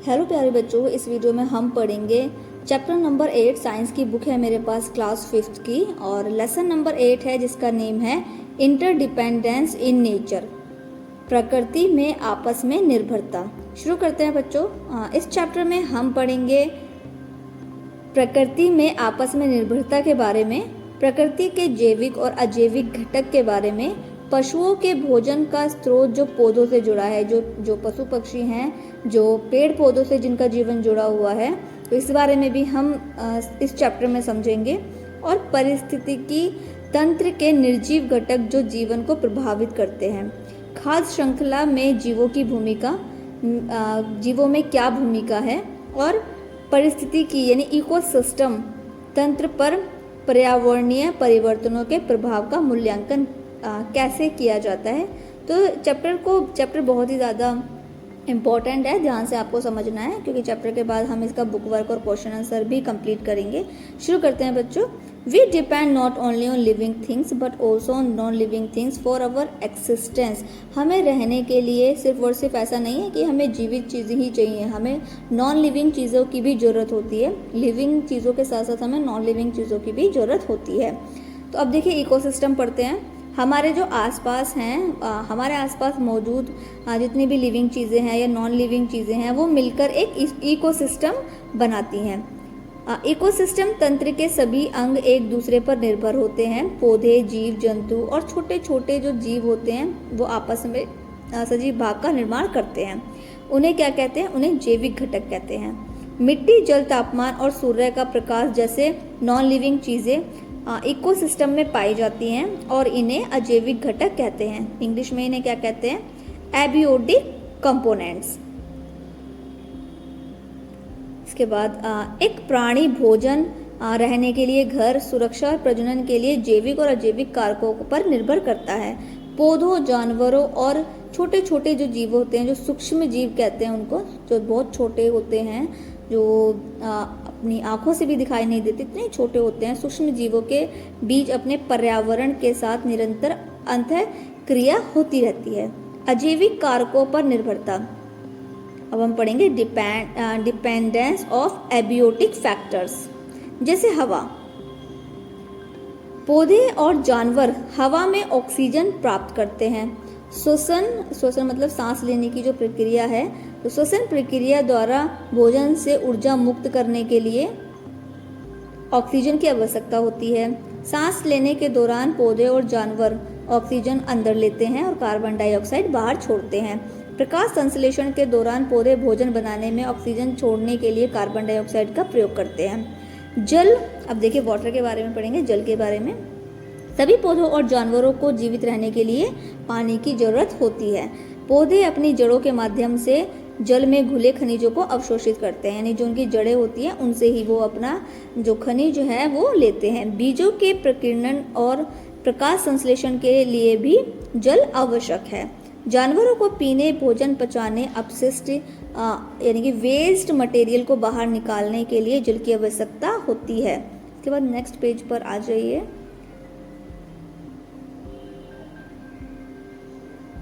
Hello प्यारे बच्चों, इस वीडियो में हम पढ़ेंगे चैप्टर नंबर 8। साइंस की बुक है मेरे पास क्लास 5th की, और लेसन नंबर 8 है जिसका नेम है इंटरडिपेंडेंस इन नेचर, प्रकृति में आपस में निर्भरता। शुरू करते हैं बच्चों। इस चैप्टर में हम पढ़ेंगे प्रकृति में आपस में निर्भरता के बारे में, प्रकृति के जैविक और अजैविक घटक के बारे में, पशुओं के भोजन का स्रोत जो पौधों से जुड़ा है, जो पशु पक्षी हैं, जो पेड़ पौधों से जिनका जीवन जुड़ा हुआ है, तो इस बारे में भी हम इस चैप्टर में समझेंगे। और पारिस्थितिकी तंत्र के निर्जीव घटक जो जीवन को प्रभावित करते हैं, खाद्य श्रृंखला में जीवों की भूमिका, जीवों में क्या भूमिका है, और पारिस्थितिकी यानी इकोसिस्टम तंत्र पर पर्यावरणीय परिवर्तनों के प्रभाव का मूल्यांकन कैसे किया जाता है। तो चैप्टर बहुत ही ज़्यादा इम्पॉर्टेंट है, ध्यान से आपको समझना है, क्योंकि चैप्टर के बाद हम इसका बुक वर्क और क्वेश्चन आंसर भी कंप्लीट करेंगे। शुरू करते हैं बच्चों। We depend not only on living things but also on non living things for our existence. हमें रहने के लिए सिर्फ और सिर्फ ऐसा नहीं है कि हमें जीवित चीज़ें ही चाहिए, हमें नॉन लिविंग चीज़ों की भी ज़रूरत होती है। लिविंग चीज़ों के साथ साथ हमें नॉन लिविंग चीज़ों की भी ज़रूरत होती है। तो अब देखिए, इकोसिस्टम पढ़ते हैं। हमारे जो आसपास हैं, हमारे आसपास मौजूद जितनी भी लिविंग चीज़ें हैं या नॉन लिविंग चीज़ें हैं, वो मिलकर एक इकोसिस्टम बनाती हैं। इकोसिस्टम तंत्र के सभी अंग एक दूसरे पर निर्भर होते हैं। पौधे, जीव जंतु और छोटे छोटे जो जीव होते हैं वो आपस में सजीव भाग का निर्माण करते हैं। उन्हें क्या कहते हैं? उन्हें जैविक घटक कहते हैं। मिट्टी, जल, तापमान और सूर्य का प्रकाश जैसे नॉन लिविंग चीज़ें इकोसिस्टम में पाई जाती हैं और इन्हें अजैविक घटक कहते हैं। इंग्लिश में इन्हें क्या कहते हैं? Abiotic components. इसके बाद एक प्राणी भोजन, रहने के लिए घर, सुरक्षा और प्रजनन के लिए जैविक और अजैविक कारकों पर निर्भर करता है। पौधों, जानवरों और छोटे छोटे जो जीव होते हैं, जो सूक्ष्म जीव कहते हैं उनको, जो बहुत छोटे होते हैं, जो अपनी आंखों से भी दिखाई नहीं देते, इतने छोटे होते हैं, सूक्ष्म जीवों के बीच अपने पर्यावरण के साथ निरंतर अंतःक्रिया होती रहती है। अजैविक कारकों पर निर्भरता। अब हम पढ़ेंगे डिपेंडेंस ऑफ एबियोटिक फैक्टर्स। जैसे हवा, पौधे और जानवर हवा में ऑक्सीजन प्राप्त करते हैं। श्वसन मतलब सांस लेने की जो प्रक्रिया है, तो श्वसन प्रक्रिया द्वारा भोजन से ऊर्जा मुक्त करने के लिए ऑक्सीजन की आवश्यकता होती है। सांस लेने के दौरान पौधे और जानवर ऑक्सीजन अंदर लेते हैं और कार्बन डाइऑक्साइड बाहर छोड़ते हैं। प्रकाश संश्लेषण के दौरान पौधे भोजन बनाने में ऑक्सीजन छोड़ने के लिए कार्बन डाइऑक्साइड का प्रयोग करते हैं। जल, अब देखिए वाटर के बारे में पढ़ेंगे, जल के बारे में। सभी पौधों और जानवरों को जीवित रहने के लिए पानी की जरूरत होती है। पौधे अपनी जड़ों के माध्यम से जल में घुले खनिजों को अवशोषित करते हैं, यानी जो उनकी जड़ें होती हैं उनसे ही वो अपना जो खनिज है वो लेते हैं। बीजों के प्रकीर्णन और प्रकाश संश्लेषण के लिए भी जल आवश्यक है। जानवरों को पीने, भोजन पचाने, अपशिष्ट यानी कि वेस्ट मटेरियल को बाहर निकालने के लिए जल की आवश्यकता होती है। इसके बाद नेक्स्ट पेज पर आ जाइए।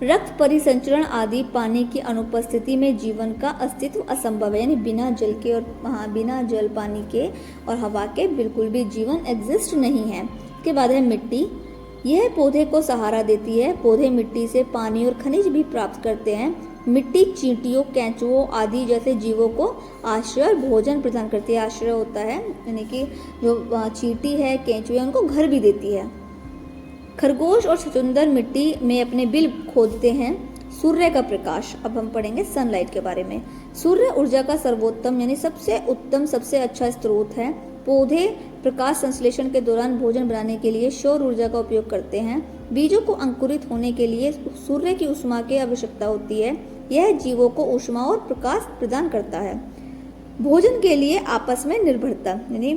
रक्त परिसंचरण आदि पानी की अनुपस्थिति में जीवन का अस्तित्व असंभव है, यानी बिना जल के और बिना जल, पानी के और हवा के बिल्कुल भी जीवन एग्जिस्ट नहीं है। इसके बाद है मिट्टी। यह पौधे को सहारा देती है। पौधे मिट्टी से पानी और खनिज भी प्राप्त करते हैं। मिट्टी चींटियों, केंचुओं आदि जैसे जीवों को आश्रय और भोजन प्रदान करती है। आश्रय होता है यानी कि जो चींटी है, केंचुए, उनको घर भी देती है। खरगोश और छछूंदर मिट्टी में अपने बिल खोदते हैं। सूर्य का प्रकाश, अब हम पढ़ेंगे सनलाइट के बारे में। सूर्य ऊर्जा का सर्वोत्तम यानी सबसे उत्तम, सबसे अच्छा स्रोत है। पौधे प्रकाश संश्लेषण के दौरान भोजन बनाने के लिए सौर ऊर्जा का उपयोग करते हैं। बीजों को अंकुरित होने के लिए सूर्य की ऊष्मा की आवश्यकता होती है। यह जीवों को ऊष्मा और प्रकाश प्रदान करता है। भोजन के लिए आपस में निर्भरता, यानी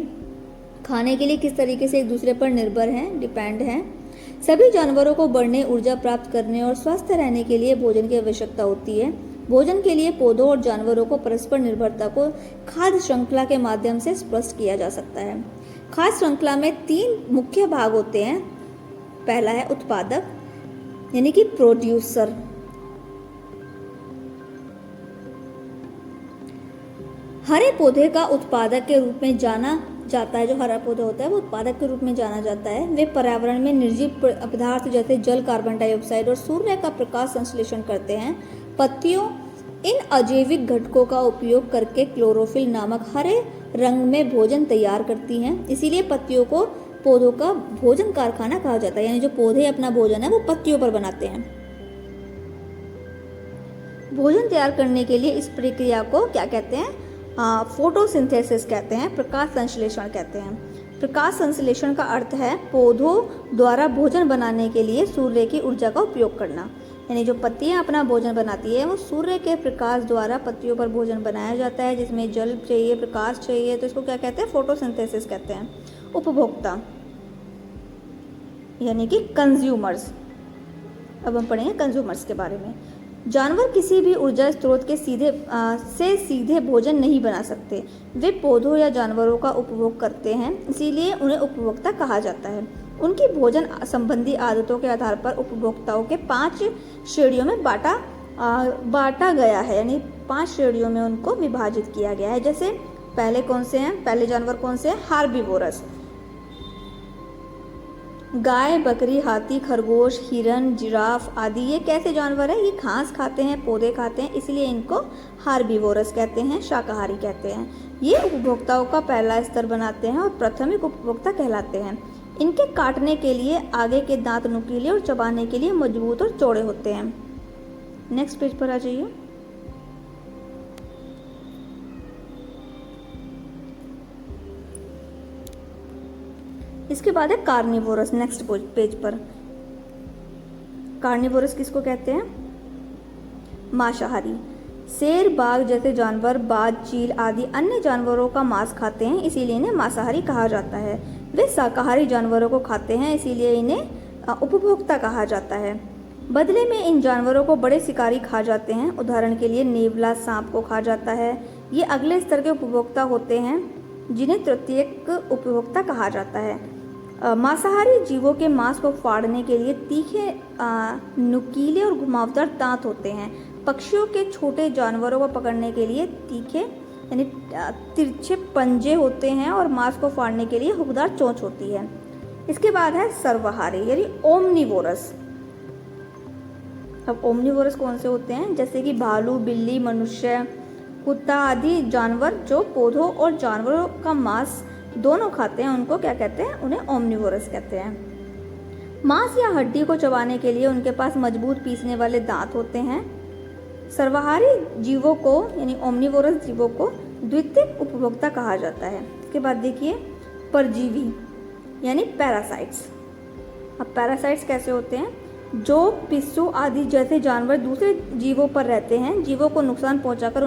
खाने के लिए किस तरीके से एक दूसरे पर निर्भर हैं, डिपेंड हैं। सभी जानवरों को बढ़ने, ऊर्जा प्राप्त करने और स्वस्थ रहने के लिए भोजन की आवश्यकता होती है। भोजन के लिए पौधों और जानवरों को परस्पर निर्भरता को खाद्य श्रृंखला के माध्यम से स्पष्ट किया जा सकता है। खाद्य श्रृंखला में 3 मुख्य भाग होते हैं। पहला है उत्पादक, यानी कि प्रोड्यूसर। हरे पौधे का उत्पादक के रूप में जाना जाता है। जो हरा पौधा होता है वो उत्पादक के रूप में जाना जाता है। वे पर्यावरण में निर्जीव पदार्थ जैसे जल, कार्बन डाइऑक्साइड और सूर्य का प्रकाश संश्लेषण करते हैं। पत्तियों इन अजैविक घटकों का उपयोग करके क्लोरोफिल नामक हरे रंग में भोजन तैयार करती हैं। इसीलिए पत्तियों को पौधों का भोजन कारखाना कहा जाता है। यानी जो पौधे अपना भोजन है वो पत्तियों पर बनाते हैं। भोजन तैयार करने के लिए इस प्रक्रिया को क्या कहते हैं? फोटोसिंथेसिस कहते हैं, प्रकाश संश्लेषण कहते हैं। प्रकाश संश्लेषण का अर्थ है पौधों द्वारा भोजन बनाने के लिए सूर्य की ऊर्जा का उपयोग करना। यानी जो पत्तियां अपना भोजन बनाती है वो सूर्य के प्रकाश द्वारा पत्तियों पर भोजन बनाया जाता है, जिसमें जल चाहिए, प्रकाश चाहिए, तो इसको क्या कहते हैं? फोटोसिंथेसिस कहते हैं। उपभोक्ता यानी कि कंज्यूमर्स। अब हम पढ़ेंगे कंज्यूमर्स के बारे में। जानवर किसी भी ऊर्जा स्रोत के सीधे भोजन नहीं बना सकते। वे पौधों या जानवरों का उपभोग करते हैं, इसीलिए उन्हें उपभोक्ता कहा जाता है। उनकी भोजन संबंधी आदतों के आधार पर उपभोक्ताओं के 5 श्रेणियों में बांटा गया है। यानी 5 श्रेणियों में उनको विभाजित किया गया है। जैसे पहले कौन से हैं? पहले जानवर कौन से हैं? हार्बीवोरस। गाय, बकरी, हाथी, खरगोश, हिरन, जिराफ आदि ये कैसे जानवर हैं? ये घास खाते हैं, पौधे खाते हैं, इसलिए इनको हार्बीवोरस कहते हैं, शाकाहारी कहते हैं। ये उपभोक्ताओं का पहला स्तर बनाते हैं और प्राथमिक उपभोक्ता कहलाते हैं। इनके काटने के लिए आगे के दांत नुकीले और चबाने के लिए मजबूत और चौड़े होते हैं। नेक्स्ट पेज पर आ जाइए। इसके बाद है कार्निवोरस। नेक्स्ट पेज पर कार्निवोरस किसको कहते हैं? मांसाहारी। शेर, बाघ जैसे जानवर बाज, चील आदि अन्य जानवरों का मांस खाते हैं, इसीलिए इन्हें मांसाहारी कहा जाता है। वे शाकाहारी जानवरों को खाते हैं, इसीलिए इन्हें उपभोक्ता कहा जाता है। बदले में इन जानवरों को बड़े शिकारी खा जाते हैं। उदाहरण के लिए नेवला सांप को खा जाता है। ये अगले स्तर के उपभोक्ता होते हैं, जिन्हें तृतीयक उपभोक्ता कहा जाता है। मांसाहारी जीवों के मांस को फाड़ने के लिए तीखे, नुकीले और घुमावदार दांत होते हैं। पक्षियों के छोटे जानवरों को पकड़ने के लिए तीखे यानी तिरछे पंजे होते हैं और मांस को फाड़ने के लिए हुकदार चोंच होती है। इसके बाद है सर्वाहारी यानी ओमनिवोरस। अब ओमनिवोरस कौन से होते हैं? जैसे कि भालू, बिल्ली, मनुष्य, कुत्ता आदि जानवर जो पौधों और जानवरों का मांस दोनों खाते हैं, उनको क्या कहते हैं? उन्हें ओमनिवोरस कहते हैं। मांस या हड्डी को चबाने के लिए उनके पास मजबूत पीसने वाले दांत होते हैं। सर्वाहारी जीवों को यानी ओमनिवोरस जीवों को द्वितीयक उपभोक्ता कहा जाता है। इसके बाद देखिए परजीवी यानी पैरासाइट्स। अब पैरासाइट्स कैसे होते हैं? जो पिस्सू आदि जैसे जानवर दूसरे जीवों पर रहते हैं, जीवों को नुकसान पहुंचाकर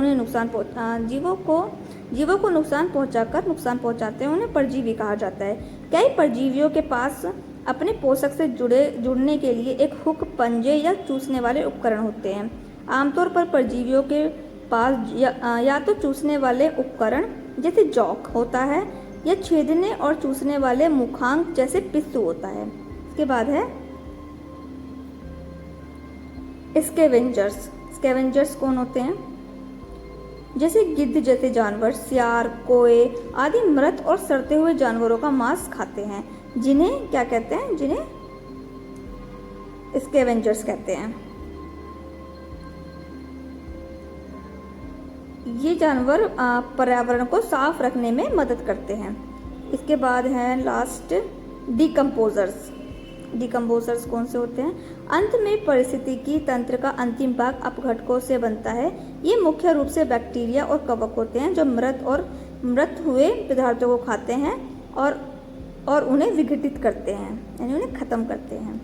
नुकसान पहुंचाते हैं, उन्हें परजीवी कहा जाता है। कई परजीवियों के पास अपने पोषक से जुड़ने के लिए एक हुक, पंजे या चूसने वाले उपकरण होते हैं। आमतौर पर परजीवियों के पास या तो चूसने वाले उपकरण जैसे जॉक होता है या छेदने और चूसने वाले मुखांक जैसे पिस्सू होता है। इसके बाद है स्कैवेंजर्स कौन होते हैं? जैसे गिद्ध जैसे जानवर, सियार, कोए आदि मृत और सड़ते हुए जानवरों का मांस खाते हैं, जिन्हें क्या कहते हैं? जिन्हें स्कैवेंजर्स कहते हैं। ये जानवर पर्यावरण को साफ रखने में मदद करते हैं। इसके बाद है लास्ट डिकम्पोजर्स कौन से होते हैं? अंत में पारिस्थितिकी तंत्र का अंतिम भाग अपघटकों से बनता है। ये मुख्य रूप से बैक्टीरिया और कवक होते हैं जो मृत हुए पदार्थों को खाते हैं और उन्हें विघटित करते हैं यानी उन्हें खत्म करते हैं।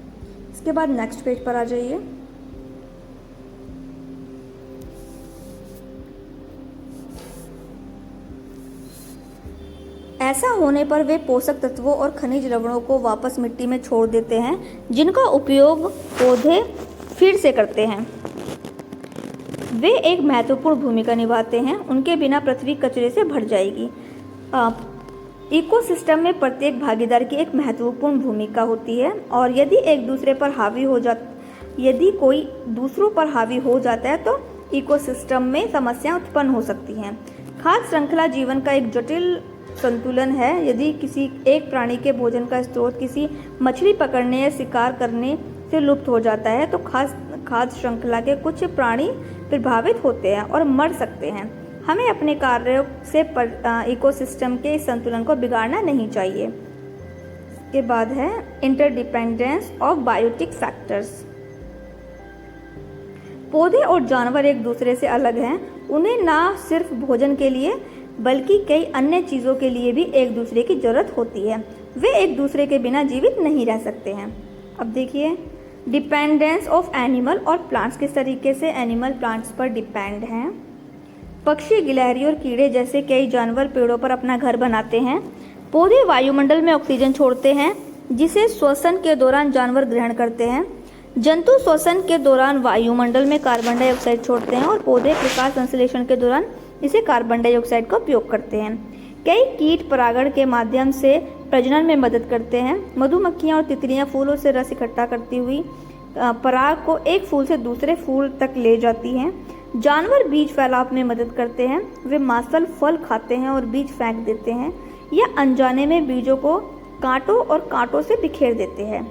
इसके बाद नेक्स्ट पेज पर आ जाइए। ऐसा होने पर वे पोषक तत्वों और खनिज लवणों को वापस मिट्टी में छोड़ देते हैं, जिनका उपयोग पौधे फिर से करते हैं। वे एक महत्वपूर्ण भूमिका निभाते हैं, उनके बिना पृथ्वी कचरे से भर जाएगी। इकोसिस्टम में प्रत्येक भागीदार की एक महत्वपूर्ण भूमिका होती है और यदि कोई दूसरों पर हावी हो जाता है तो इकोसिस्टम में समस्याएं उत्पन्न हो सकती हैं। खाद्य श्रृंखला जीवन का एक जटिल संतुलन है। यदि किसी एक प्राणी के भोजन का स्रोत किसी मछली पकड़ने या शिकार करने से लुप्त हो जाता है तो खाद्य श्रृंखला के कुछ प्राणी प्रभावित होते हैं और मर सकते हैं। हमें अपने कार्यों से इकोसिस्टम के इस संतुलन को बिगाड़ना नहीं चाहिए। इसके बाद है इंटरडिपेंडेंस ऑफ बायोटिक फैक्टर्स। पौधे और जानवर एक दूसरे से अलग हैं। उन्हें ना सिर्फ भोजन के लिए बल्कि कई अन्य चीज़ों के लिए भी एक दूसरे की जरूरत होती है। वे एक दूसरे के बिना जीवित नहीं रह सकते हैं। अब देखिए डिपेंडेंस ऑफ एनिमल और प्लांट्स, किस तरीके से एनिमल प्लांट्स पर डिपेंड हैं। पक्षी, गिलहरी और कीड़े जैसे कई जानवर पेड़ों पर अपना घर बनाते हैं। पौधे वायुमंडल में ऑक्सीजन छोड़ते हैं जिसे श्वसन के दौरान जानवर ग्रहण करते हैं। जंतु श्वसन के दौरान वायुमंडल में कार्बन डाइऑक्साइड छोड़ते हैं और पौधे प्रकाश संश्लेषण के दौरान इसे कार्बन डाइऑक्साइड का उपयोग करते हैं। कई कीट परागण के माध्यम से प्रजनन में मदद करते हैं। मधुमक्खियां और तितलियां फूलों से रस इकट्ठा करती हुई पराग को एक फूल से दूसरे फूल तक ले जाती हैं। जानवर बीज फैलाव में मदद करते हैं। वे मांसल फल खाते हैं और बीज फेंक देते हैं या अनजाने में बीजों को कांटों से बिखेर देते हैं।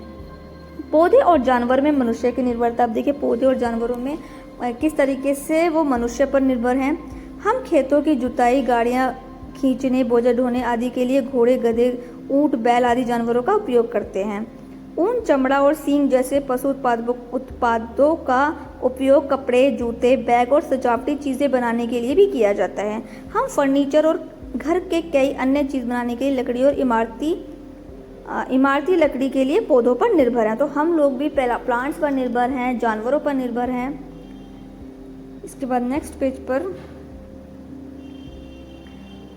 पौधे और जानवर में मनुष्य की निर्भरता। अब देखिए पौधे और जानवरों में किस तरीके से वो मनुष्य पर निर्भर हैं। हम खेतों की जुताई, गाड़ियां खींचने, बोझा ढोने आदि के लिए घोड़े, गधे, ऊंट, बैल आदि जानवरों का उपयोग करते हैं। ऊन, चमड़ा और सींग जैसे पशु उत्पादों का उपयोग कपड़े, जूते, बैग और सजावटी चीज़ें बनाने के लिए भी किया जाता है। हम फर्नीचर और घर के कई अन्य चीज़ बनाने के लिए लकड़ी और इमारती लकड़ी के लिए पौधों पर निर्भर हैं। तो हम लोग भी प्लांट्स पर निर्भर हैं, जानवरों पर निर्भर हैं। इसके बाद नेक्स्ट पेज पर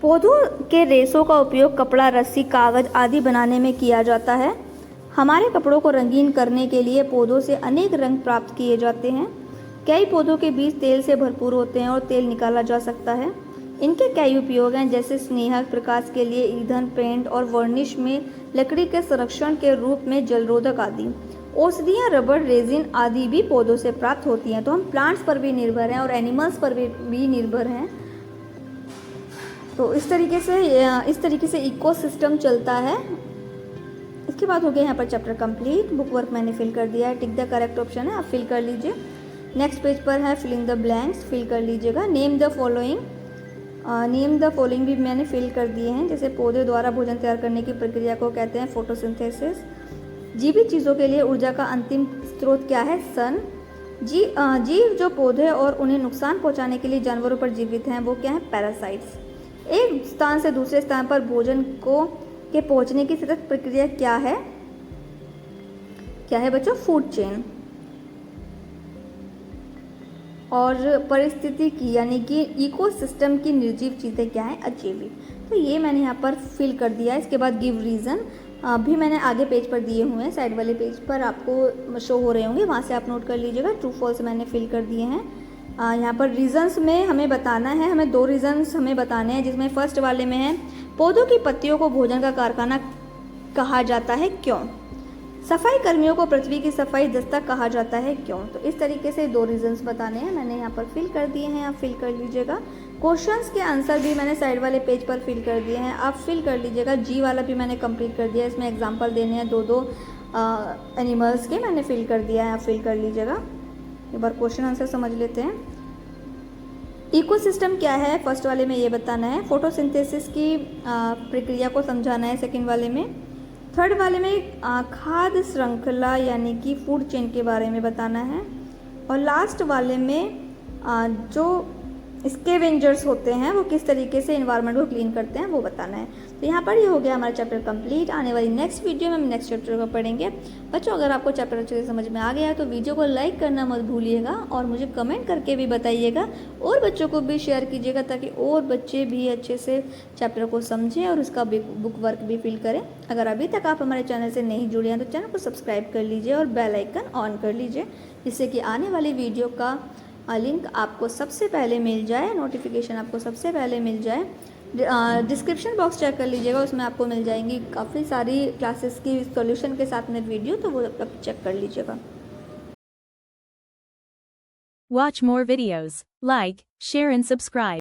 पौधों के रेशों का उपयोग कपड़ा, रस्सी, कागज आदि बनाने में किया जाता है। हमारे कपड़ों को रंगीन करने के लिए पौधों से अनेक रंग प्राप्त किए जाते हैं। कई पौधों के बीज तेल से भरपूर होते हैं और तेल निकाला जा सकता है। इनके कई उपयोग हैं जैसे स्नेहक, प्रकाश के लिए ईंधन, पेंट और वर्निश में, लकड़ी के संरक्षण के रूप में, जलरोधक आदि। औषधियाँ, रबड़, रेजिन आदि भी पौधों से प्राप्त होती हैं। तो हम प्लांट्स पर भी निर्भर हैं और एनिमल्स पर भी निर्भर हैं। तो इस तरीके से इकोसिस्टम चलता है। इसके बाद हो गया यहाँ पर चैप्टर कंप्लीट। बुक वर्क मैंने फिल कर दिया है। टिक द करेक्ट ऑप्शन है, आप फिल कर लीजिए। नेक्स्ट पेज पर है फिलिंग द ब्लैंक्स, फिल कर लीजिएगा। नेम द फॉलोइंग भी मैंने फिल कर दिए हैं। जैसे पौधे द्वारा भोजन तैयार करने की प्रक्रिया को कहते हैं फोटोसिंथेसिस। जीवित चीज़ों के लिए ऊर्जा का अंतिम स्रोत क्या है? सन। जीव जो पौधे और उन्हें नुकसान पहुंचाने के लिए जानवरों पर जीवित हैं वो क्या है? पैरासाइट्स। एक स्थान से दूसरे स्थान पर भोजन के पहुंचने की सतत प्रक्रिया क्या है? बच्चों? Food chain. और परिस्थिति की यानी कि इकोसिस्टम की निर्जीव चीज़ें क्या है? अजैविक। तो ये मैंने यहाँ पर फिल कर दिया है। इसके बाद गिव रीज़न भी मैंने आगे पेज पर दिए हुए हैं, साइड वाले पेज पर आपको शो हो रहे होंगे, वहाँ से आप नोट कर लीजिएगा। ट्रू फॉल्स मैंने फिल कर दिए हैं। यहाँ पर रीजंस में हमें बताना है, हमें 2 रीजंस हमें बताने हैं, जिसमें फर्स्ट वाले में है पौधों की पत्तियों को भोजन का कारखाना कहा जाता है, क्यों? सफाई कर्मियों को पृथ्वी की सफाई दस्तक कहा जाता है, क्यों? तो इस तरीके से 2 रीजंस बताने हैं, मैंने यहाँ पर फिल कर दिए हैं, आप फिल कर लीजिएगा। क्वेश्चंस के आंसर भी मैंने साइड वाले पेज पर फिल कर दिए हैं, आप फिल कर लीजिएगा। जी वाला भी मैंने कंप्लीट कर दिया, इसमें एग्जाम्पल देने हैं 2 एनिमल्स के, मैंने फिल कर दिया है, आप फिल कर लीजिएगा। एक बार क्वेश्चन आंसर समझ लेते हैं। इकोसिस्टम क्या है? फर्स्ट वाले में ये बताना है। फोटोसिंथेसिस की प्रक्रिया को समझाना है सेकंड वाले में। थर्ड वाले में खाद्य श्रृंखला यानी कि फूड चेन के बारे में बताना है। और लास्ट वाले में जो स्कैवेंजर्स होते हैं वो किस तरीके से एनवायरनमेंट को क्लीन करते हैं वो बताना है। तो यहाँ पर ये हो गया हमारा चैप्टर कंप्लीट। आने वाली नेक्स्ट वीडियो में हम नेक्स्ट चैप्टर को पढ़ेंगे। बच्चों अगर आपको चैप्टर अच्छे से समझ में आ गया है तो वीडियो को लाइक करना मत भूलिएगा और मुझे कमेंट करके भी बताइएगा और बच्चों को भी शेयर कीजिएगा ताकि और बच्चे भी अच्छे से चैप्टर को समझें और उसका बुक वर्क भी फिल करें। अगर अभी तक आप हमारे चैनल से नहीं जुड़े हैं तो चैनल को सब्सक्राइब कर लीजिए और बेल आइकन ऑन कर लीजिए, जिससे कि आने वाली वीडियो का लिंक आपको सबसे पहले मिल जाए, नोटिफिकेशन आपको सबसे पहले मिल जाए। डिस्क्रिप्शन बॉक्स चेक कर लीजिएगा, उसमें आपको मिल जाएंगी काफ़ी सारी क्लासेस की सॉल्यूशन के साथ में वीडियो, तो वो आप चेक कर लीजिएगा। Watch more videos, like, share and subscribe.